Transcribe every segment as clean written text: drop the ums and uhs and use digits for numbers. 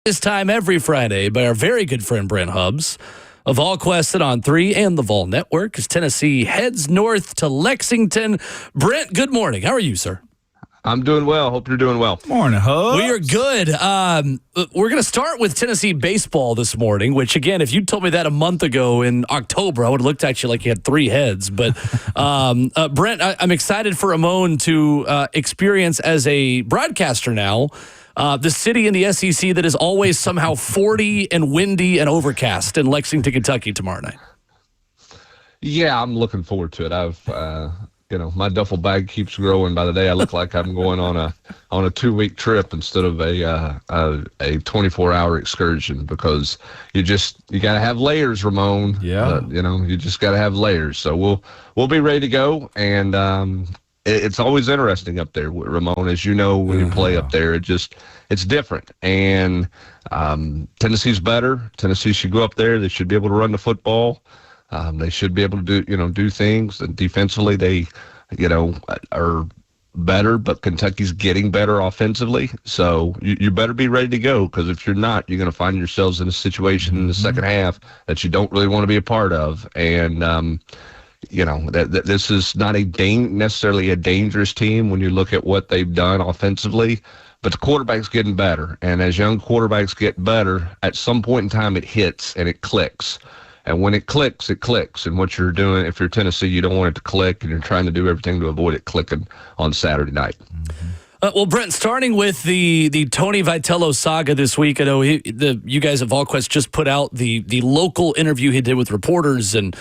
This time every Friday by our very good friend Brent Hubbs of VolQuest's On 3 and the Vol Network as Tennessee heads north to Lexington. Brent, good morning. How are you, sir? I'm doing well. Hope you're doing well. Morning, Hubbs. We are good. We're going to start with Tennessee baseball this morning, which, again, if you told me that a month ago in October, I would have looked at you like you had three heads. But, Brent, I'm excited for Ramon to experience as a broadcaster now the city in the SEC that is always somehow 40 and windy and overcast in Lexington, Kentucky tomorrow night. Yeah, I'm looking forward to it. My duffel bag keeps growing by the day. I look like I'm going on a 2-week trip instead of a 24-hour excursion because you got to have layers, Ramon. Yeah. You just got to have layers. So we'll be ready to go, and it's always interesting up there, Ramon. As you know, when you play up there, it's different. And Tennessee's better. Tennessee should go up there. They should be able to run the football. They should be able to do things. And defensively, they, are better, but Kentucky's getting better offensively. So you better be ready to go, because if you're not, you're going to find yourselves in a situation in the second half that you don't really want to be a part of. And, that this is not necessarily a dangerous team when you look at what they've done offensively, but the quarterback's getting better. And as young quarterbacks get better, at some point in time it hits and it clicks. And when it clicks, it clicks. And what you're doing, if you're Tennessee, you don't want it to click, and you're trying to do everything to avoid it clicking on Saturday night. Well, Brent, starting with the Tony Vitello saga this week, I know you guys at VolQuest just put out the local interview he did with reporters, and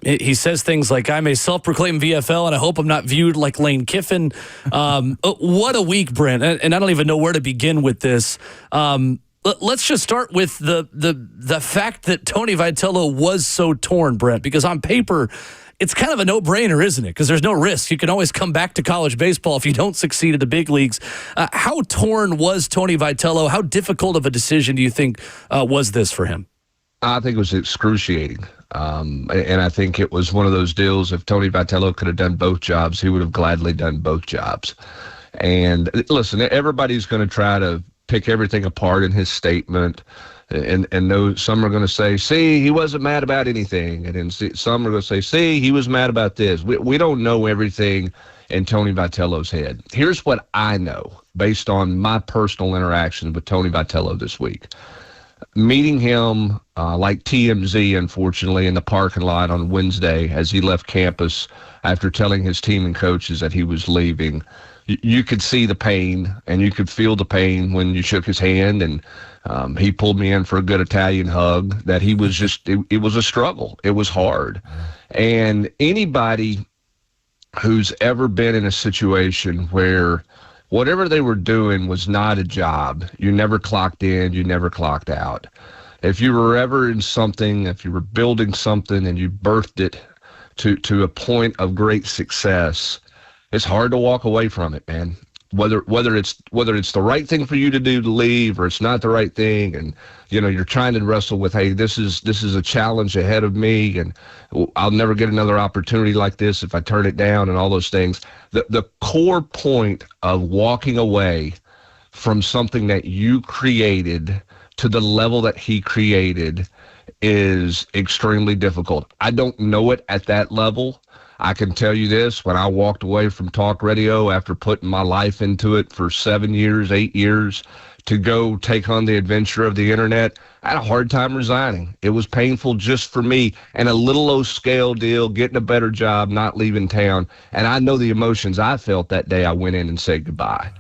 he says things like, "I'm a self-proclaimed VFL, and I hope I'm not viewed like Lane Kiffin." What a week, Brent, and I don't even know where to begin with this. Let's just start with the fact that Tony Vitello was so torn, Brent, because on paper, it's kind of a no-brainer, isn't it? Because there's no risk. You can always come back to college baseball if you don't succeed at the big leagues. How torn was Tony Vitello? How difficult of a decision do you think was this for him? I think it was excruciating. And I think it was one of those deals, if Tony Vitello could have done both jobs, he would have gladly done both jobs. And listen, everybody's going to try to pick everything apart in his statement. And some are going to say, see, he wasn't mad about anything. And then some are going to say, see, he was mad about this. We don't know everything in Tony Vitello's head. Here's what I know based on my personal interactions with Tony Vitello this week. Meeting him like TMZ, unfortunately, in the parking lot on Wednesday as he left campus after telling his team and coaches that he was leaving, you could see the pain, and you could feel the pain when you shook his hand, and he pulled me in for a good Italian hug. That he was it was a struggle. It was hard. And anybody who's ever been in a situation where whatever they were doing was not a job, you never clocked in, you never clocked out. If you were ever in something, if you were building something and you birthed it to a point of great success, it's hard to walk away from it, man. Whether it's the right thing for you to do to leave, or it's not the right thing, and you're trying to wrestle with, hey, this is a challenge ahead of me, and I'll never get another opportunity like this if I turn it down, and all those things. The core point of walking away from something that you created to the level that he created is extremely difficult. I don't know it at that level. I can tell you this, when I walked away from talk radio after putting my life into it for 7 years, 8 years, to go take on the adventure of the internet, I had a hard time resigning. It was painful just for me, and a little low-scale deal, getting a better job, not leaving town. And I know the emotions I felt that day I went in and said goodbye.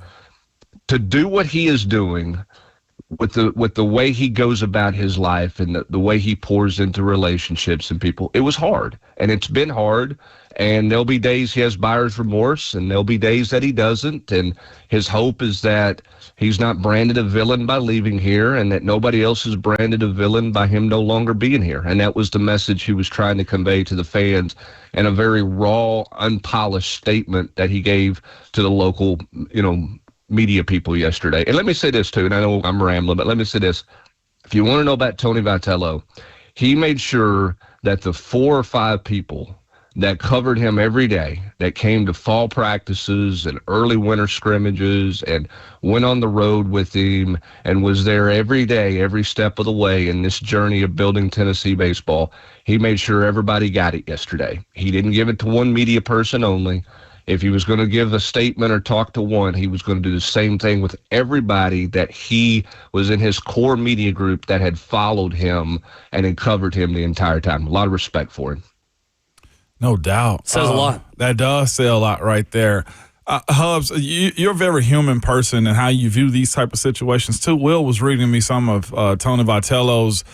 To do what he is doing with the way he goes about his life and the way he pours into relationships and people, it was hard, and it's been hard. And there'll be days he has buyer's remorse, and there'll be days that he doesn't. And his hope is that he's not branded a villain by leaving here, and that nobody else is branded a villain by him no longer being here. And that was the message he was trying to convey to the fans in a very raw, unpolished statement that he gave to the local, media people yesterday. And let me say this too, and I know I'm rambling, but let me say this. If you want to know about Tony Vitello, he made sure that the 4 or 5 people that covered him every day, that came to fall practices and early winter scrimmages and went on the road with him and was there every day, every step of the way in this journey of building Tennessee baseball. He made sure everybody got it yesterday. He didn't give it to one media person only. If he was going to give a statement or talk to one, he was going to do the same thing with everybody that he was in his core media group that had followed him and had covered him the entire time. A lot of respect for him. No doubt. Says a lot. That does say a lot right there. Hubs, you're a very human person and how you view these type of situations too. Will was reading me some of Tony Vitello's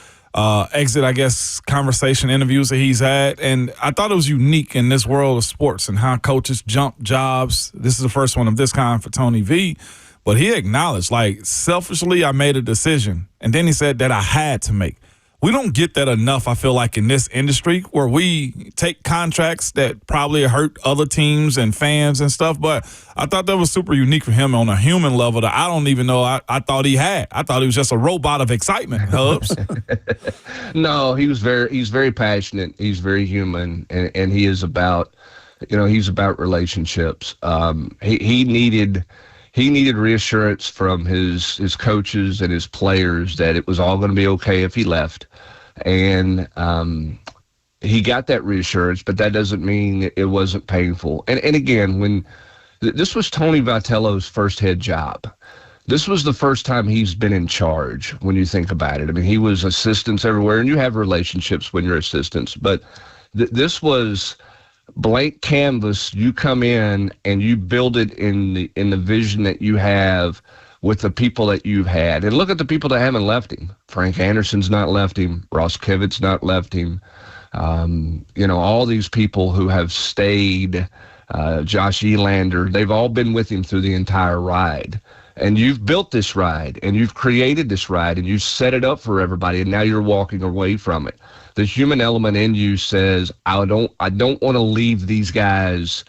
exit, I guess, conversation interviews that he's had. And I thought it was unique in this world of sports and how coaches jump jobs. This is the first one of this kind for Tony V. But he acknowledged, like, selfishly, I made a decision. And then he said that I had to make. We don't get that enough, I feel like, in this industry where we take contracts that probably hurt other teams and fans and stuff. But I thought that was super unique for him on a human level that I don't even know I thought he had. I thought he was just a robot of excitement, Hubs. No, he's very passionate. He's very human, and he is about, he's about relationships. He needed reassurance from his coaches and his players that it was all going to be okay if he left. And he got that reassurance, but that doesn't mean it wasn't painful. And again, when this was Tony Vitello's first head job, this was the first time he's been in charge when you think about it. I mean, he was assistants everywhere, and you have relationships when you're assistants, but this was blank canvas. You come in and you build it in the vision that you have with the people that you've had. And look at the people that haven't left him. Frank Anderson's not left him. Ross Kivitt's not left him. All these people who have stayed, Josh Elander, they've all been with him through the entire ride. And you've built this ride, and you've created this ride, and you've set it up for everybody, and now you're walking away from it. The human element in you says, I don't want to leave these guys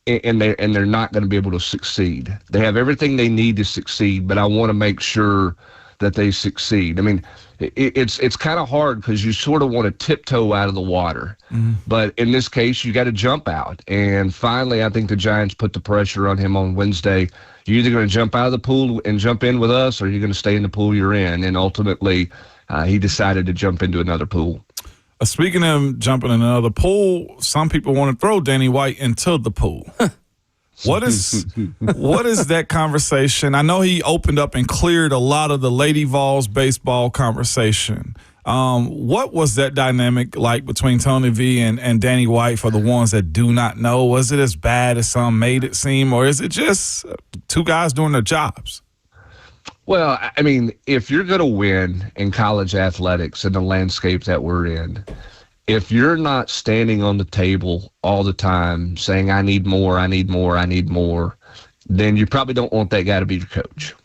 and they're not going to be able to succeed. They have everything they need to succeed, but I want to make sure that they succeed. I mean, it's kind of hard because you sort of want to tiptoe out of the water. Mm-hmm. But in this case, you got to jump out. And finally, I think the Giants put the pressure on him on Wednesday. You're either going to jump out of the pool and jump in with us, or you're going to stay in the pool you're in. And ultimately, he decided to jump into another pool. Speaking of jumping in another pool, some people want to throw Danny White into the pool. What is that conversation? I know he opened up and cleared a lot of the Lady Vols baseball conversation. What was that dynamic like between Tony V and Danny White for the ones that do not know? Was it as bad as some made it seem, or is it just two guys doing their jobs? Well, I mean, if you're going to win in college athletics in the landscape that we're in, if you're not standing on the table all the time saying, I need more, I need more, I need more, then you probably don't want that guy to be your coach.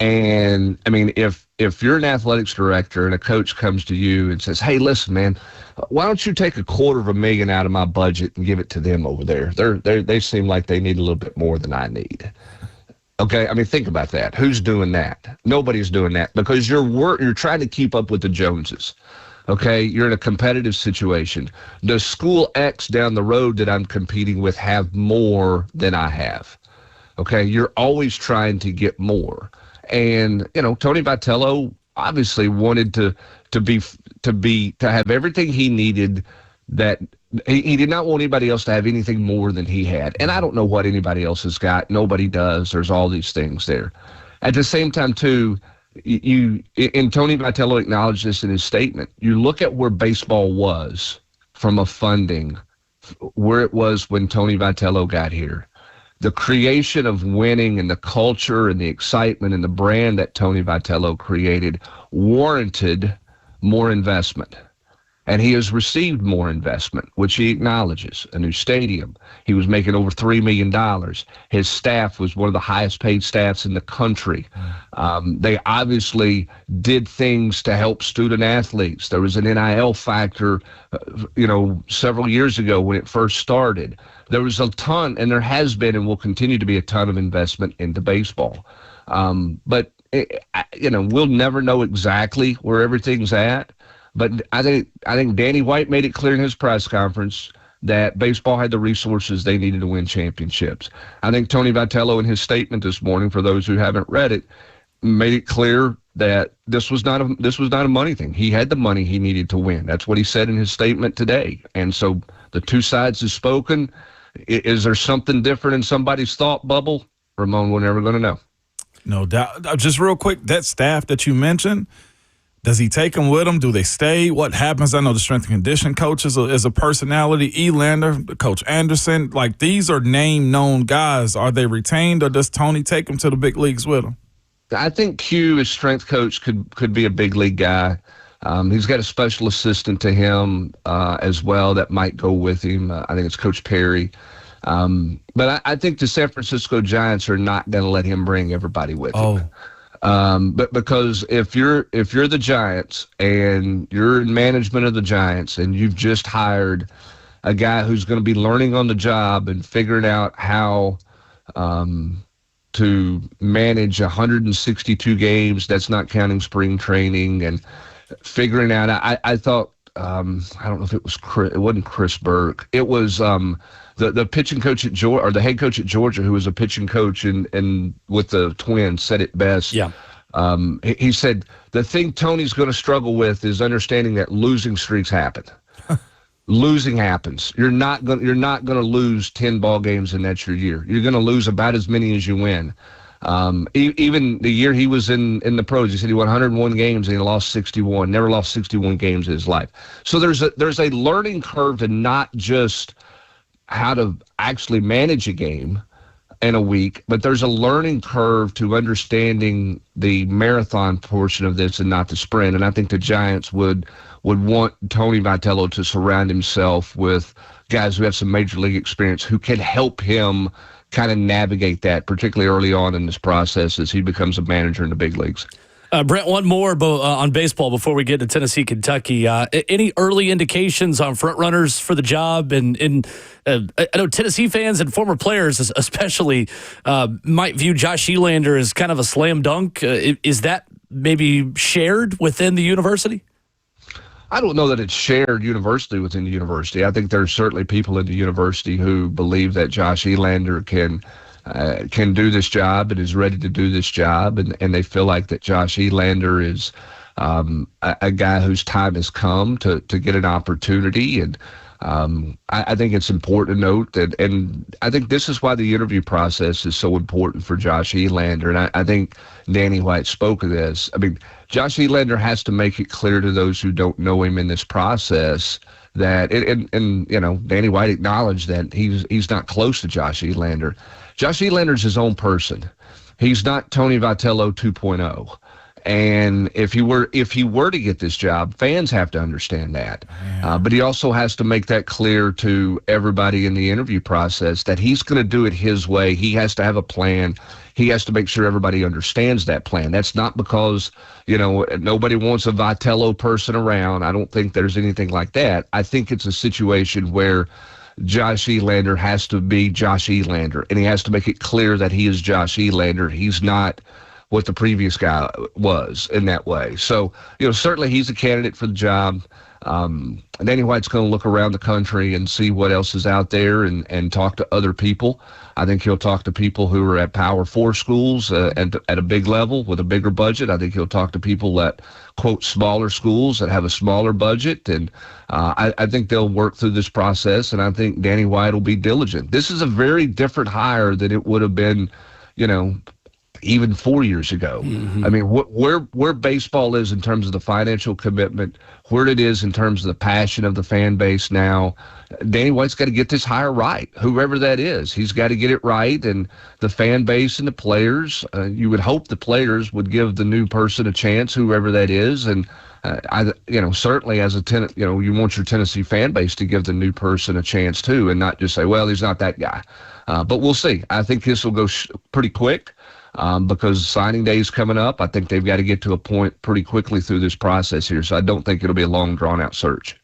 And, I mean, if you're an athletics director and a coach comes to you and says, hey, listen, man, why don't you take $250,000 out of my budget and give it to them over there? They seem like they need a little bit more than I need. Okay, I mean, think about that. Who's doing that? Nobody's doing that because you're trying to keep up with the Joneses. Okay, you're in a competitive situation. Does school X down the road that I'm competing with have more than I have? Okay, you're always trying to get more. And, Tony Vitello obviously wanted to have everything he needed. That he did not want anybody else to have anything more than he had. And I don't know what anybody else has got. Nobody does. There's all these things there. At the same time, too, and Tony Vitello acknowledged this in his statement, you look at where baseball was from a funding, where it was when Tony Vitello got here. The creation of winning and the culture and the excitement and the brand that Tony Vitello created warranted more investment. And he has received more investment, which he acknowledges. A new stadium. He was making over $3 million. His staff was one of the highest paid staffs in the country. They obviously did things to help student athletes. There was an NIL factor, several years ago when it first started. There was a ton, and there has been and will continue to be a ton of investment into baseball. But we'll never know exactly where everything's at. But I think Danny White made it clear in his press conference that baseball had the resources they needed to win championships. I think Tony Vitello, in his statement this morning, for those who haven't read it, made it clear that this was not a money thing. He had the money he needed to win. That's what he said in his statement today. And so the two sides have spoken. Is there something different in somebody's thought bubble? Ramon, we're never going to know. No doubt. Just real quick, that staff that you mentioned, does he take them with him? Do they stay? What happens? I know the strength and conditioning coach is a personality. Elander, Coach Anderson, like these are name known guys. Are they retained, or does Tony take them to the big leagues with him? I think Q, as strength coach, could be a big league guy. He's got a special assistant to him as well that might go with him. I think it's Coach Perry. But I think the San Francisco Giants are not going to let him bring everybody with him. But because if you're the Giants and you're in management of the Giants and you've just hired a guy who's going to be learning on the job and figuring out how to manage 162 games, that's not counting spring training, and figuring out, I thought, I don't know if it was it wasn't Chris Burke. It was the pitching coach at Georgia, or the head coach at Georgia, who was a pitching coach and with the Twins, said it best. Yeah. He said the thing Tony's going to struggle with is understanding that losing streaks happen. Losing happens. You're not going to lose 10 ball games and that's your year. You're going to lose about as many as you win. Even the year he was in the pros, he said he won 101 games and he lost 61. Never lost 61 games in his life. So there's a learning curve to not just how to actually manage a game in a week, but there's a learning curve to understanding the marathon portion of this and not the sprint. And I think the Giants would want Tony Vitello to surround himself with guys who have some major league experience who can help him kind of navigate that, particularly early on in this process as he becomes a manager in the big leagues. Brent, one more on baseball before we get to Tennessee, Kentucky. Any early indications on front runners for the job? And I know Tennessee fans and former players especially might view Josh Elander as kind of a slam dunk. Is that maybe shared within the university? I don't know that it's shared university within the university. I think there's certainly people in the university who believe that Josh Elander can do this job and is ready to do this job, and they feel like that Josh Elander is a guy whose time has come to get an opportunity. And I think it's important to note that, and I think this is why the interview process is so important for Josh Elander. And I think Danny White spoke of this. I mean, Josh Elander has to make it clear to those who don't know him in this process that, and you know, Danny White acknowledged that he's not close to Josh Elander. Josh Elander's his own person. He's not Tony Vitello 2.0. And if he were to get this job, fans have to understand that. But he also has to make that clear to everybody in the interview process that he's going to do it his way. He has to have a plan. He has to make sure everybody understands that plan. That's not because, you know, nobody wants a Vitello person around. I don't think there's anything like that. I think it's a situation where Josh Elander has to be Josh Elander, and he has to make it clear that he is Josh Elander. He's not what the previous guy was in that way. So, you know, certainly he's a candidate for the job. Danny White's going to look around the country and see what else is out there and talk to other people. I think he'll talk to people who are at Power 4 schools and at a big level with a bigger budget. I think he'll talk to people at, quote, smaller schools that have a smaller budget. And I think they'll work through this process, and I think Danny White will be diligent. This is a very different hire than it would have been, you know, even 4 years ago. Mm-hmm. I mean, where baseball is in terms of the financial commitment, where it is in terms of the passion of the fan base now, Danny White's got to get this hire right, whoever that is. He's got to get it right, and the fan base and the players, you would hope the players would give the new person a chance, whoever that is. And certainly as a tenant, you know, you want your Tennessee fan base to give the new person a chance too, and not just say, well, he's not that guy. But we'll see. I think this will go pretty quick. Because signing day is coming up. I think they've got to get to a point pretty quickly through this process here. So I don't think it'll be a long, drawn-out search.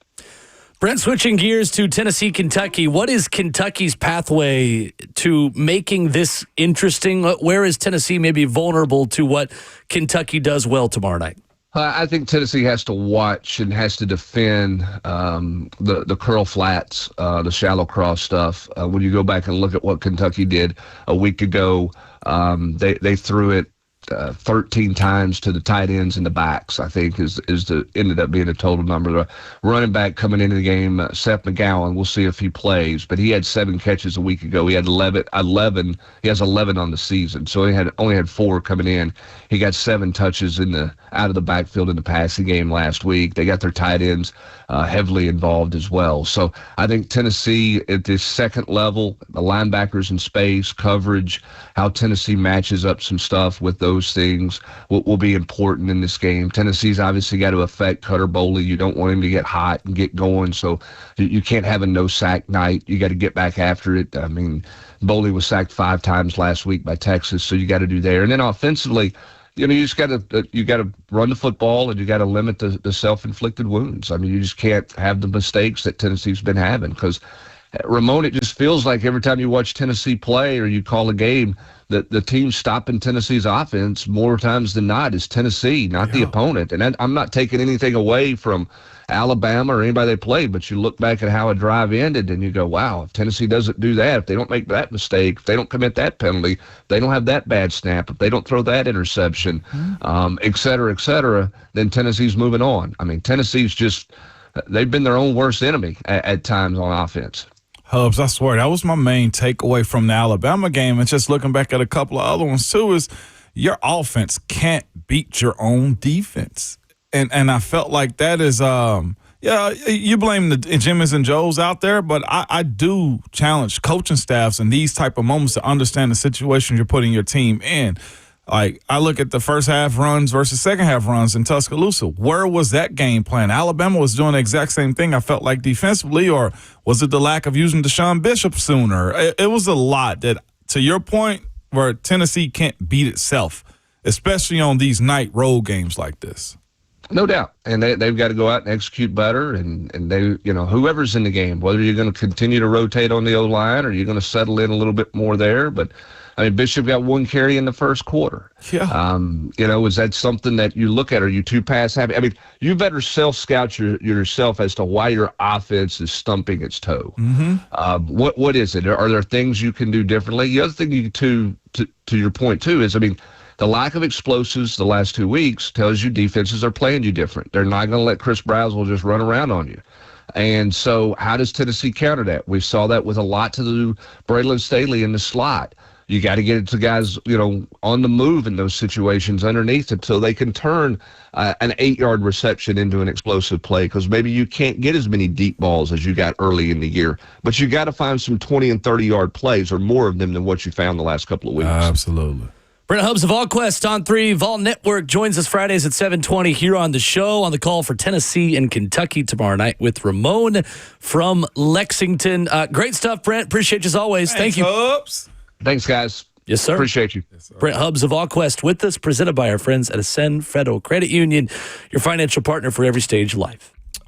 Brent, switching gears to Tennessee, Kentucky. What is Kentucky's pathway to making this interesting? Where is Tennessee maybe vulnerable to what Kentucky does well tomorrow night? I think Tennessee has to watch and has to defend the curl flats, the shallow cross stuff. When you go back and look at what Kentucky did a week ago, they threw it 13 times to the tight ends and the backs, I think ended up being a total number. The running back coming into the game, Seth McGowan, we'll see if he plays, but he had 7 catches a week ago. He had 11. He has 11 on the season, so he only had 4 coming in. He got 7 touches out of the backfield in the passing game last week. They got their tight ends heavily involved as well. So I think Tennessee at this second level, the linebackers in space, coverage, how Tennessee matches up some stuff with those things will be important in this game. Tennessee's obviously got to affect Cutter Boley. You don't want him to get hot and get going, so you can't have a no-sack night. You got to get back after it. I mean, Boley was sacked 5 times last week by Texas, so you got to do there. And then offensively, you just got to run the football, and you got to limit the self-inflicted wounds. I mean, you just can't have the mistakes that Tennessee's been having, because Ramon, it just feels like every time you watch Tennessee play or you call a game, that the team stopping Tennessee's offense more times than not is Tennessee, not the opponent. And I'm not taking anything away from Alabama or anybody they played, but you look back at how a drive ended and you go, wow, if Tennessee doesn't do that, if they don't make that mistake, if they don't commit that penalty, if they don't have that bad snap, if they don't throw that interception, et cetera, then Tennessee's moving on. I mean, Tennessee's they've been their own worst enemy at times on offense. Hubs, I swear, that was my main takeaway from the Alabama game, and just looking back at a couple of other ones too, is your offense can't beat your own defense. And I felt like that is you blame the Jimmys and Joes out there, but I do challenge coaching staffs in these type of moments to understand the situation you're putting your team in. Like, I look at the first half runs versus second half runs in Tuscaloosa. Where was that game plan? Alabama was doing the exact same thing, I felt like, defensively, or was it the lack of using Deshaun Bishop sooner? It was a lot that, to your point, where Tennessee can't beat itself, especially on these night road games like this. No doubt. And they've got to go out and execute better. And they, whoever's in the game, whether you're going to continue to rotate on the O-line or you're going to settle in a little bit more there. But, I mean, Bishop got 1 carry in the first quarter. Yeah. Is that something that you look at? Are you too pass happy? I mean, you better self-scout yourself as to why your offense is stumping its toe. Mm-hmm. What is it? Are there things you can do differently? The other thing to your point, too, is, I mean, the lack of explosives the last 2 weeks tells you defenses are playing you different. They're not going to let Chris Brazzell just run around on you. And so how does Tennessee counter that? We saw that with a lot to do Braylon Staley in the slot. You got to get it to guys, on the move in those situations underneath it so they can turn an 8-yard reception into an explosive play, because maybe you can't get as many deep balls as you got early in the year. But you got to find some 20 and 30-yard plays, or more of them than what you found the last couple of weeks. Absolutely. Brent Hubbs of VolQuest on 3. Vol Network joins us Fridays at 7:20 here on the show, on the call for Tennessee and Kentucky tomorrow night with Ramon from Lexington. Great stuff, Brent. Appreciate you as always. Thank you. Hubbs. Thanks, guys. Yes, sir. Appreciate you. Yes, sir. Brent Hubbs of VolQuest with us, presented by our friends at Ascend Federal Credit Union, your financial partner for every stage of life.